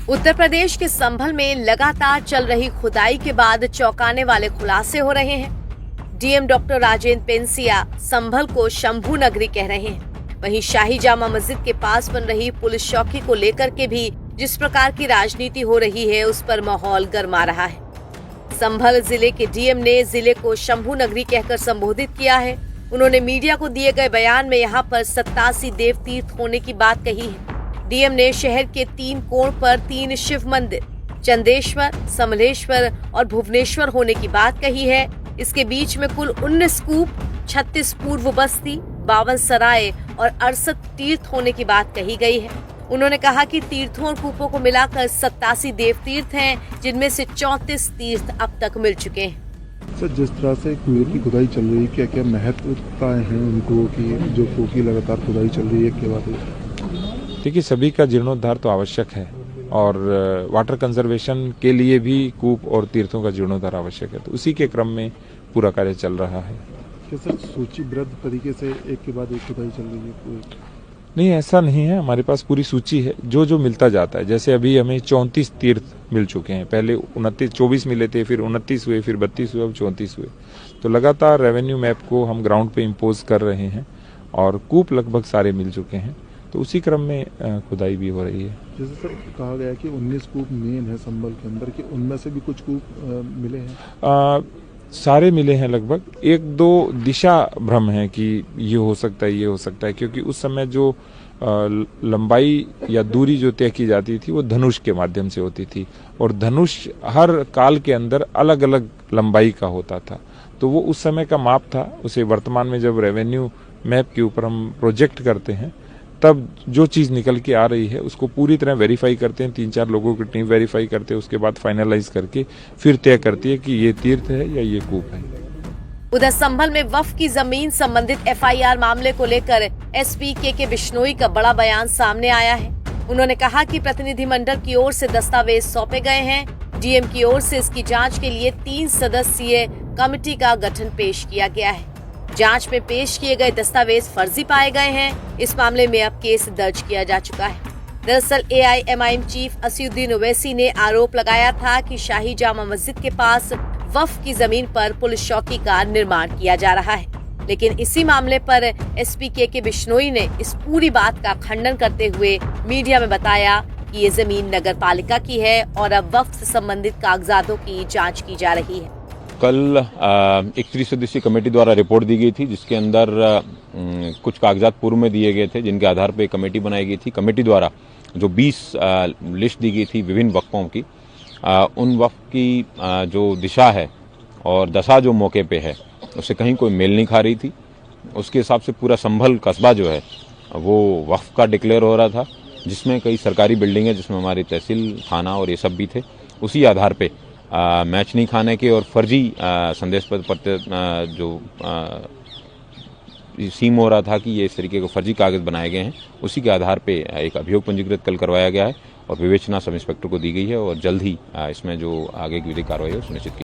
उत्तर प्रदेश के संभल में लगातार चल रही खुदाई के बाद चौंकाने वाले खुलासे हो रहे हैं। डीएम डॉक्टर राजेंद्र पेंसिया संभल को शंभू नगरी कह रहे हैं। वहीं शाही जामा मस्जिद के पास बन रही पुलिस चौकी को लेकर के भी जिस प्रकार की राजनीति हो रही है, उस पर माहौल गर्मा रहा है। संभल जिले के डीएम ने जिले को शंभू नगरी कहकर संबोधित किया है। उन्होंने मीडिया को दिए गए बयान में यहाँ पर 87 देव तीर्थ होने की बात कही है। डीएम ने शहर के 3 कोण पर 3 शिव मंदिर चंदेश्वर, समलेश्वर और भुवनेश्वर होने की बात कही है। इसके बीच में कुल 19 कूप, 36 पूर्व बस्ती, 52 सराय और 68 तीर्थ होने की बात कही गई है। उन्होंने कहा कि तीर्थों और कूपों को मिलाकर 87 देव तीर्थ हैं, जिनमें से 34 तीर्थ अब तक मिल चुके हैं। सर, जिस तरह से कुएं की खुदाई चल रही है, क्या क्या महत्वताएं हैं उनको की जो कुएं की लगातार खुदाई चल रही है, क्या बात है? देखिए, सभी का जीर्णोद्धार तो आवश्यक है और वाटर कंजर्वेशन के लिए भी कूप और तीर्थों का जीर्णोद्धार आवश्यक है, तो उसी के क्रम में पूरा कार्य चल रहा है। क्या सर सूचीबद्ध तरीके से एक के बाद एक खुदाई चल रही है? नहीं, ऐसा नहीं है। हमारे पास पूरी सूची है, जो मिलता जाता है। जैसे अभी हमें 34 तीर्थ मिल चुके हैं। पहले 24 मिले थे, फिर 29 हुए, फिर 32 हुए, अब 34 हुए। तो लगातार रेवेन्यू मैप को हम ग्राउंड पे इम्पोज कर रहे हैं और कूप लगभग सारे मिल चुके हैं, तो उसी क्रम में खुदाई भी हो रही है। जैसे सर कहा गया कि 19 कूप मेन है संभल के अंदर, कि उनमें से भी कुछ कूप मिले हैं? सारे मिले हैं लगभग। 1-2 दिशा भ्रम है कि ये हो सकता है, ये हो सकता है, क्योंकि उस समय जो लंबाई या दूरी जो तय की जाती थी वो धनुष के माध्यम से होती थी और धनुष हर काल के अंदर अलग अलग लंबाई का होता था, तो वो उस समय का माप था। उसे वर्तमान में जब रेवेन्यू मैप के ऊपर हम प्रोजेक्ट करते हैं, तब जो चीज निकल के आ रही है उसको पूरी तरह वेरीफाई करते हैं। 3-4 लोगों की टीम वेरीफाई करते हैं, उसके बाद फाइनलाइज करके फिर तय करती है कि ये तीर्थ है या ये कूप है। उधर संभल में वक्फ की जमीन संबंधित एफआईआर मामले को लेकर एसपी के बिश्नोई का बड़ा बयान सामने आया है। उन्होंने कहा कि प्रतिनिधिमंडल की ओर से दस्तावेज सौंपे गए हैं। डीएम की ओर से इसकी जांच के लिए 3 सदस्यीय कमेटी का गठन पेश किया गया है। जांच में पेश किए गए दस्तावेज फर्जी पाए गए हैं। इस मामले में अब केस दर्ज किया जा चुका है। दरअसल एआईएमआईएम चीफ असीउद्दीन ओवैसी ने आरोप लगाया था कि शाही जामा मस्जिद के पास वक्फ की जमीन पर पुलिस चौकी का निर्माण किया जा रहा है, लेकिन इसी मामले पर एसपी के बिश्नोई ने इस पूरी बात का खंडन करते हुए मीडिया में बताया कि ये जमीन नगर पालिका की है और अब वक्फ से संबंधित कागजातों की जाँच की जा रही है। कल एक 3 सदस्यीय कमेटी द्वारा रिपोर्ट दी गई थी, जिसके अंदर कुछ कागजात पूर्व में दिए गए थे, जिनके आधार पर कमेटी बनाई गई थी। कमेटी द्वारा जो 20 लिस्ट दी गई थी विभिन्न वक्फों की, उन वक्फ की जो दिशा है और दशा जो मौके पे है, उससे कहीं कोई मेल नहीं खा रही थी। उसके हिसाब से पूरा संभल कस्बा जो है वो वक्फ का डिक्लेयर हो रहा था, जिसमें कई सरकारी बिल्डिंगें, जिसमें हमारी तहसील, थाना और ये सब भी थे। उसी आधार पे मैच नहीं खाने के और फर्जी संदेश पत्र जो सीम हो रहा था कि ये इस तरीके के फर्जी कागज बनाए गए हैं, उसी के आधार पे एक अभियोग पंजीकृत कल करवाया गया है और विवेचना सब इंस्पेक्टर को दी गई है और जल्द ही इसमें जो आगे की विधिक कार्रवाई है सुनिश्चित की